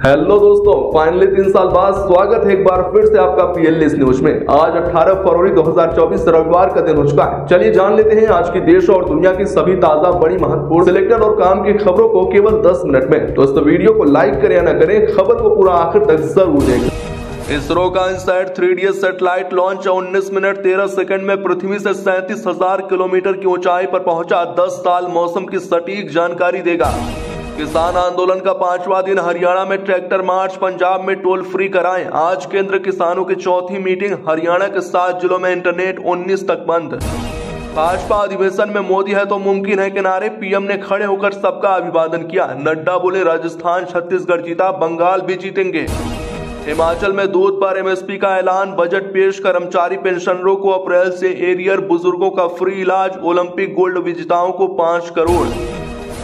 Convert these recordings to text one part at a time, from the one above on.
Hello दोस्तों, finally 3 साल बाद स्वागत है एक बार फिर से आपका पीएलएस न्यूज में। आज 18 फरवरी 2024 रविवार का दिन हो चुका है। चलिए जान लेते हैं आज की देश और दुनिया की सभी ताजा बड़ी महत्वपूर्ण सिलेक्टेड और काम की खबरों को केवल 10 मिनट में। दोस्तों वीडियो को लाइक करें या न करें, खबर को पूरा आखिर तक जरूर देखें। इसरो का INSAT 3D satellite launch 19 minute 13 second में पृथ्वी से 37,000 किलोमीटर की ऊंचाई पर पहुंचा। 10 साल मौसम की सटीक जानकारी देगा। किसान आंदोलन का 5वां दिन, हरियाणा में ट्रैक्टर मार्च, पंजाब में टोल फ्री कराएं। आज केंद्र किसानों की चौथी मीटिंग। हरियाणा के 7 जिलों में इंटरनेट 19 तक बंद। भाजपा अधिवेशन में मोदी है तो मुमकिन है के नारे, पीएम ने खड़े होकर सबका अभिवादन किया। नड्डा बोले राजस्थान छत्तीसगढ़ जीता, बंगाल भी जीतेंगे। हिमाचल में दूध पर एमएसपी का ऐलान। बजट पेश, कर्मचारी पेंशनरों को अप्रैल से एरियर, बुजुर्गों का फ्री इलाज। ओलंपिक गोल्ड विजेताओं को 5 करोड़।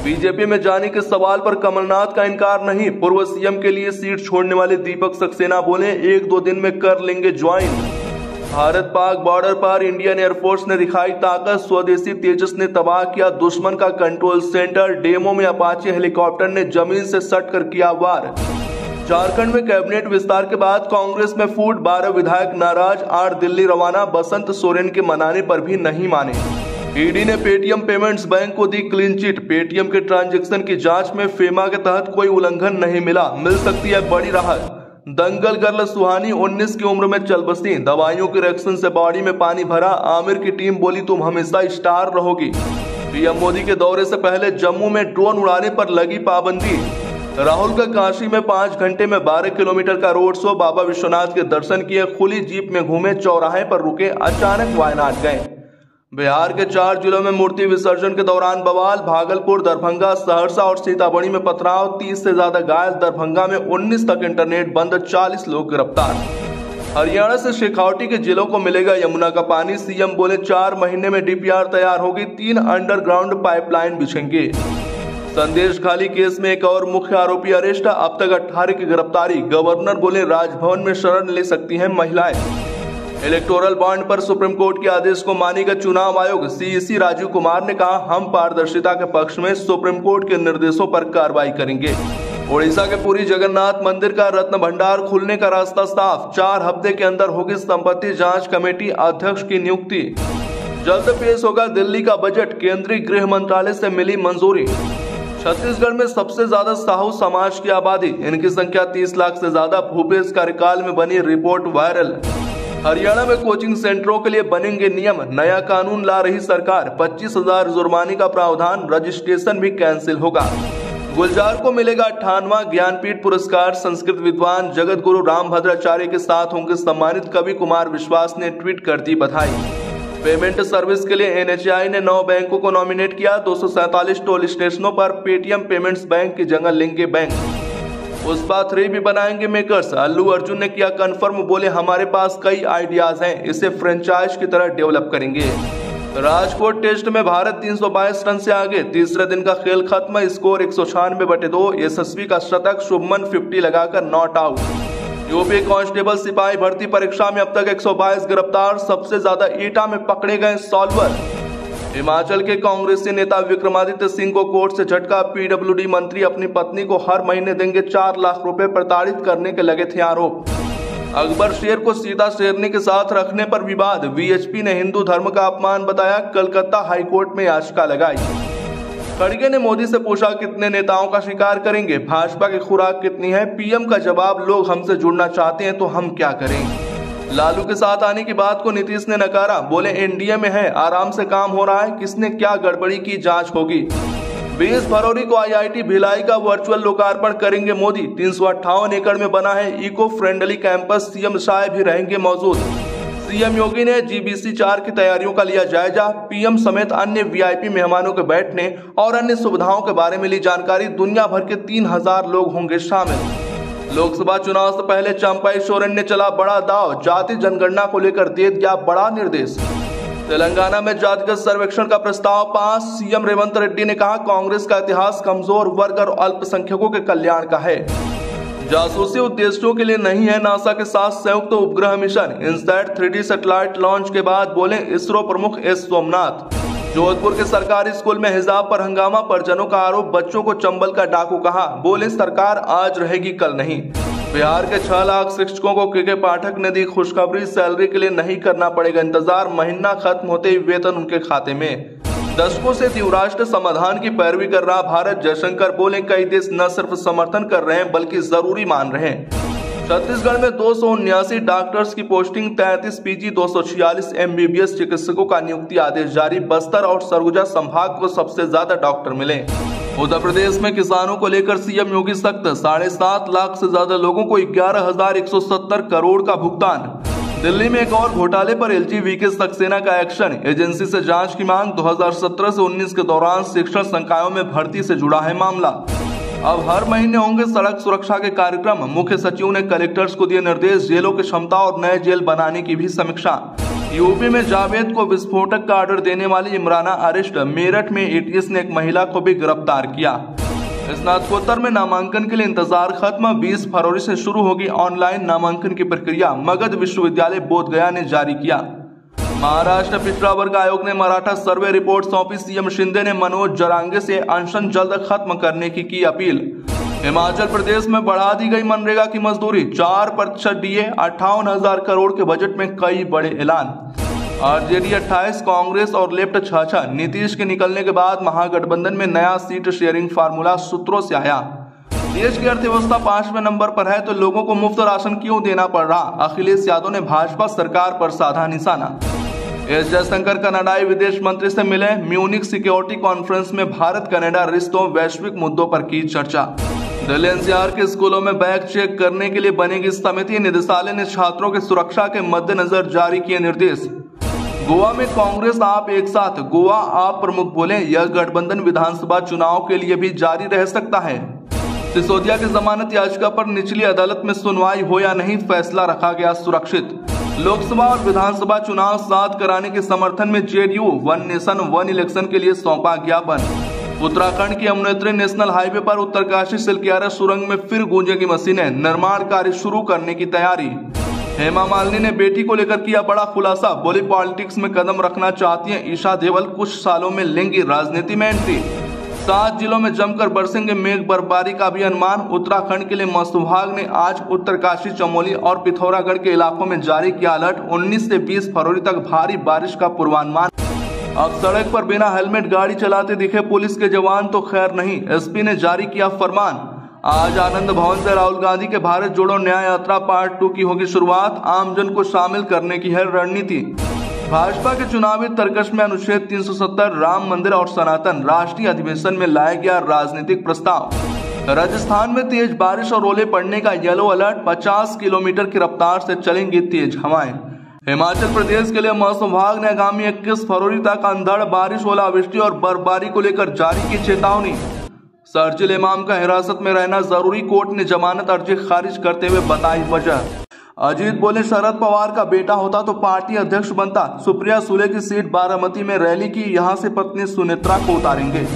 बीजेपी में जाने के सवाल पर कमलनाथ का इनकार नहीं। पूर्व सीएम के लिए सीट छोड़ने वाले दीपक सक्सेना बोले 1-2 दिन में कर लेंगे ज्वाइन। भारत पाक बॉर्डर पर इंडियन एयरफोर्स ने दिखाई ताकत। स्वदेशी तेजस ने तबाह किया दुश्मन का कंट्रोल सेंटर। डेमो में अपाचे हेलीकॉप्टर ने जमीन से सट कर किया वार। झारखंड में कैबिनेट विस्तार के बाद कांग्रेस में फूट। 12 विधायक नाराज, 8 दिल्ली रवाना। बसंत सोरेन के मनाने पर भी नहीं माने। ईडी ने पेटीएम पेमेंट्स बैंक को दी क्लीन चिट। पेटीएम के ट्रांजैक्शन की जांच में फेमा के तहत कोई उल्लंघन नहीं मिला। मिल सकती है बड़ी राहत। दंगल गर्ल सुहानी 19 की उम्र में चल बसी। दवाइयों के रिएक्शन से बॉडी में पानी भरा। आमिर की टीम बोली तुम हमेशा स्टार रहोगी। पीएम मोदी के दौरे से पहले जम्मू में ड्रोन उड़ाने पर लगी पाबंदी। राहुल का काशी में 5 घंटे में 12 किलोमीटर का रोड शो। बाबा विश्वनाथ के दर्शन किए, खुली जीप में घूमे, चौराहे पर रुके, अचानक वायनाड गए। बिहार के 4 जिलों में मूर्ति विसर्जन के दौरान बवाल। भागलपुर, दरभंगा, सहरसा और सीतामढ़ी में पथराव। 30 से ज्यादा घायल। दरभंगा में 19 तक इंटरनेट बंद। 40 लोग गिरफ्तार। हरियाणा से शेखावटी के जिलों को मिलेगा यमुना का पानी। सीएम बोले 4 महीने में डीपीआर तैयार होगी। 3 अंडरग्राउंड पाइपलाइन बिछेंगे। संदेश खाली केस में एक और मुख्य आरोपी अरेस्ट। अब तक 18 की गिरफ्तारी। गवर्नर बोले राजभवन में शरण ले सकती हैं महिलाएं। इलेक्टोरल बॉन्ड पर सुप्रीम कोर्ट के आदेश को मानेगा चुनाव आयोग। सीईसी राजीव कुमार ने कहा हम पारदर्शिता के पक्ष में, सुप्रीम कोर्ट के निर्देशों पर कार्रवाई करेंगे। ओडिशा के पुरी जगन्नाथ मंदिर का रत्न भंडार खुलने का रास्ता साफ। 4 हफ्ते के अंदर होगी संपत्ति जांच कमेटी अध्यक्ष की नियुक्ति। जल्द पेश होगा दिल्ली का बजट। केंद्रीय गृह मंत्रालय से मिली मंजूरी। छत्तीसगढ़ में सबसे ज्यादा साहू समाज की आबादी, इनकी संख्या 30 लाख से ज्यादा। भूपेश कार्यकाल में बनी रिपोर्ट वायरल। हरियाणा में कोचिंग सेंटरों के लिए बनेंगे नियम। नया कानून ला रही सरकार। 25,000 जुर्माने का प्रावधान। रजिस्ट्रेशन भी कैंसिल होगा। गुलजार को मिलेगा 58वां ज्ञानपीठ पुरस्कार। संस्कृत विद्वान जगत गुरु रामभद्राचार्य के साथ होंगे सम्मानित। कवि कुमार विश्वास ने ट्वीट कर दी बधाई। पेमेंट सर्विस के लिए एनएचएआई ने 9 बैंकों को नॉमिनेट किया। 247 टोल स्टेशनों पर पेटीएम पेमेंट्स बैंक की जगह लेंगे बैंक। पुष्पा 3 भी बनाएंगे मेकर्स। अल्लू अर्जुन ने किया कंफर्म, बोले हमारे पास कई आइडियाज हैं, इसे फ्रेंचाइज की तरह डेवलप करेंगे। राजकोट टेस्ट में भारत 322 रन से आगे। तीसरे दिन का खेल खत्म। स्कोर 196/2। यशस्वी का शतक, शुभमन 50 लगाकर नॉट आउट। यूपी कांस्टेबल सिपाही भर्ती परीक्षा में अब तक 122 गिरफ्तार। सबसे ज्यादा एटा में पकड़े गए सॉल्वर। हिमाचल के कांग्रेसी नेता विक्रमादित्य सिंह को कोर्ट से झटका। पीडब्ल्यूडी मंत्री अपनी पत्नी को हर महीने देंगे 4 लाख रुपए, प्रताड़ित करने के लगे थे आरोप। अकबर शेर को सीता शेरनी के साथ रखने पर विवाद। वीएचपी ने हिंदू धर्म का अपमान बताया। कलकत्ता हाईकोर्ट में याचिका लगाई। खड़गे ने मोदी से पूछा कितने नेताओं का शिकार करेंगे, भाजपा की खुराक कितनी है। पीएम का जवाब, लोग हमसे जुड़ना चाहते हैं तो हम क्या करें। लालू के साथ आने की बात को नीतीश ने नकारा। बोले एनडीए में है, आराम से काम हो रहा है, किसने क्या गड़बड़ी की जांच होगी। 20 फरवरी को आईआईटी भिलाई का वर्चुअल लोकार्पण करेंगे मोदी। 358 एकड़ में बना है eco friendly campus. CM Shah भी रहेंगे मौजूद। सीएम योगी ने जीबीसी 4 की तैयारियों का लिया जायजा। पीएम समेत अन्य वीआईपी मेहमानों के बैठने और अन्य सुविधाओं के बारे में ली जानकारी। दुनिया भर के 3000 लोग होंगे शामिल। लोकसभा चुनाव से पहले चंपाई सोरेन ने चला बड़ा दाव। जाति जनगणना को लेकर दे दिया बड़ा निर्देश। तेलंगाना में जातिगत सर्वेक्षण का प्रस्ताव पास। सीएम रेवंत रेड्डी ने कहा कांग्रेस का इतिहास कमजोर वर्ग और अल्पसंख्यकों के कल्याण का है। जासूसी उद्देश्यों के लिए नहीं है नासा के साथ संयुक्त उपग्रह mission. INSAT 3D satellite launch के बाद बोले इसरो प्रमुख एस सोमनाथ। जोधपुर के सरकारी स्कूल में हिजाब पर हंगामा, परिजनों का आरोप, बच्चों को चंबल का डाकू कहा, बोले सरकार आज रहेगी कल नहीं। बिहार के 6 लाख शिक्षकों को के पाठक ने दी खुशखबरी, सैलरी के लिए नहीं करना पड़ेगा इंतजार, महीना खत्म होते ही वेतन उनके खाते में। दशकों से द्विराष्ट्र समाधान की पैरवी कर रहा भारत, जयशंकर बोले कई देश न सिर्फ समर्थन कर रहे हैं बल्कि जरूरी मान रहे हैं। छत्तीसगढ़ में 279 डॉक्टर्स की पोस्टिंग, 33 पीजी, 246 एमबीबीएस चिकित्सकों का नियुक्ति आदेश जारी। बस्तर और सरगुजा संभाग को सबसे ज्यादा डॉक्टर मिले। उत्तर प्रदेश में किसानों को लेकर सीएम योगी सख्त, 7.5 लाख से ज्यादा लोगों को 11,170 करोड़ का भुगतान। दिल्ली में एक और घोटाले पर एलजी वीके सक्सेना का एक्शन, एजेंसी से जांच की मांग। 2017 से 19 के दौरान शिक्षण संकायों में भर्ती से जुड़ा है मामला। अब हर महीने होंगे सड़क सुरक्षा के कार्यक्रम, मुख्य सचिव ने कलेक्टर्स को दिए निर्देश, जेलों की क्षमता और नए जेल बनाने की भी समीक्षा। यूपी में जावेद को विस्फोटक का ऑर्डर देने वाली इमराना अरेस्ट, मेरठ में एटीएस ने एक महिला को भी गिरफ्तार किया। स्नातकोत्तर में नामांकन के लिए इंतजार खत्म, 20 फरवरी से शुरू होगी ऑनलाइन नामांकन की प्रक्रिया, मगध विश्वविद्यालय बोधगया ने जारी किया। महाराष्ट्र पिछड़ा वर्ग आयोग ने मराठा सर्वे रिपोर्ट सौंपी, सीएम शिंदे ने मनोज जरांगे से अनशन जल्द खत्म करने की अपील। हिमाचल प्रदेश में बढ़ा दी गई मनरेगा की मजदूरी, 4% डीए, 58,000 करोड़ के बजट में कई बड़े ऐलान। आरजेडी 28, कांग्रेस और लेफ्ट 6। नीतीश के निकलने के बाद महागठबंधन में नया सीट शेयरिंग फार्मूला सूत्रों से आया। देश की अर्थव्यवस्था 5वें नंबर पर है तो लोगों को मुफ्त राशन क्यों देना पड़ रहा, अखिलेश यादव ने भाजपा सरकार पर साधा निशाना। एस जयशंकर कनाडाई विदेश मंत्री से मिले, म्यूनिक सिक्योरिटी कॉन्फ्रेंस में भारत कनाडा रिश्तों वैश्विक मुद्दों पर की चर्चा। दिल्ली एनसीआर के स्कूलों में बैग चेक करने के लिए बनेगी समिति, निदेशालय ने छात्रों की सुरक्षा के मद्देनजर जारी किए निर्देश। गोवा में कांग्रेस आप एक साथ, गोवा आप प्रमुख बोले यह गठबंधन विधानसभा चुनाव के लिए भी जारी रह सकता है। सिसोदिया की जमानत याचिका पर निचली अदालत में सुनवाई हो या नहीं, फैसला रखा गया सुरक्षित। लोकसभा और विधानसभा चुनाव साथ कराने के समर्थन में JDU one nation one election के लिए सौंपा ज्ञापन। उत्तराखंड की यमुनोत्री नेशनल हाईवे पर उत्तरकाशी सिलकियारा सुरंग में फिर गूंजेगी मशीनें, निर्माण कार्य शुरू करने की तैयारी। हेमा मालिनी ने बेटी को लेकर किया बड़ा खुलासा, बोली पॉलिटिक्स में कदम रखना चाहती हैं ईशा देवल, कुछ सालों में लेंगी राजनीति में एंट्री। 7 जिलों में जमकर बरसेंगे मेघ बर्फबारी का भी अनुमान। उत्तराखंड के लिए मौसम विभाग ने आज उत्तरकाशी, चमोली और पिथौरागढ़ के इलाकों में जारी किया अलर्ट, 19 से 20 फरवरी तक भारी बारिश का पूर्वानुमान। अब सड़क पर बिना हेलमेट गाड़ी चलाते दिखे पुलिस के जवान तो खैर नहीं, एसपी ने जारी किया फरमान। आज आनंद भवन से राहुल गांधी के भारत जोड़ो न्याय यात्रा पार्ट 2 की होगी शुरुआत, आमजन को शामिल करने की है रणनीति। भाजपा के चुनावी तर्कश में अनुच्छेद 370, राम मंदिर और सनातन, राष्ट्रीय अधिवेशन में लाया गया राजनीतिक प्रस्ताव। राजस्थान में तेज बारिश और ओले पड़ने का येलो अलर्ट, 50 किलोमीटर की रफ्तार से चलेंगी तेज हवाएं। हिमाचल प्रदेश के लिए मौसम विभाग ने आगामी 21 फरवरी तक अंधड़ बारिश, ओलावृष्टि और बर्फबारी को लेकर जारी की चेतावनी। शरजील इमाम का हिरासत में रहना जरूरी, कोर्ट ने जमानत अर्जी खारिज करते हुए बताई वजह। अजीत बोले शरद पवार का बेटा होता तो पार्टी अध्यक्ष बनता। सुप्रिया सुले की सीट बारामती में रैली की, यहां से पत्नी सुनेत्रा को उतारेंगे।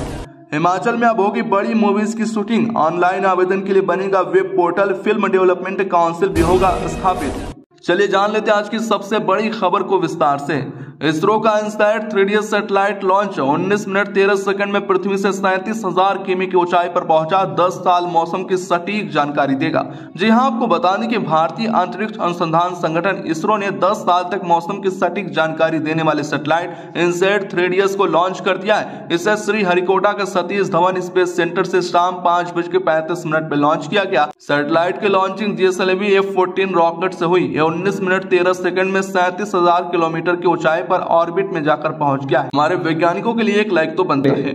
हिमाचल में अब होगी बड़ी मूवीज की शूटिंग, ऑनलाइन आवेदन के लिए बनेगा web portal, film development council भी होगा स्थापित। चलिए जान लेते हैं आज की सबसे बड़ी खबर को विस्तार से। इसरो का INSAT 3D satellite launch 19 minute 13 second में पृथ्वी से 37,000 किमी की ऊंचाई पर पहुंचा, 10 साल मौसम की सटीक जानकारी देगा। जी हां, आपको बता दें कि भारतीय अंतरिक्ष अनुसंधान संगठन इसरो ने 10 साल तक मौसम की सटीक जानकारी देने वाले सैटेलाइट इनसैट 3DS को लॉन्च कर दिया है। इसे श्रीहरिकोटा के सतीश धवन स्पेस सेंटर से शाम 5:35 पे लॉन्च किया गया। सैटेलाइट की लॉन्चिंग GSLV F-14 रॉकेट से हुई। 19 मिनट 13 सेकंड में 37,000 किलोमीटर की ऊंचाई पर ऑर्बिट में जाकर पहुंच गया है। हमारे वैज्ञानिकों के लिए एक लाइक तो बनता है।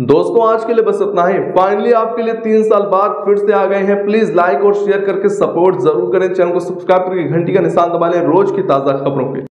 दोस्तों आज के लिए बस इतना ही। फाइनली आपके लिए 3 साल बाद फिर से आ गए हैं। प्लीज लाइक और शेयर करके सपोर्ट जरूर करें। चैनल को सब्सक्राइब करके घंटी का निशान दबा लें रोज की ताजा खबरों के।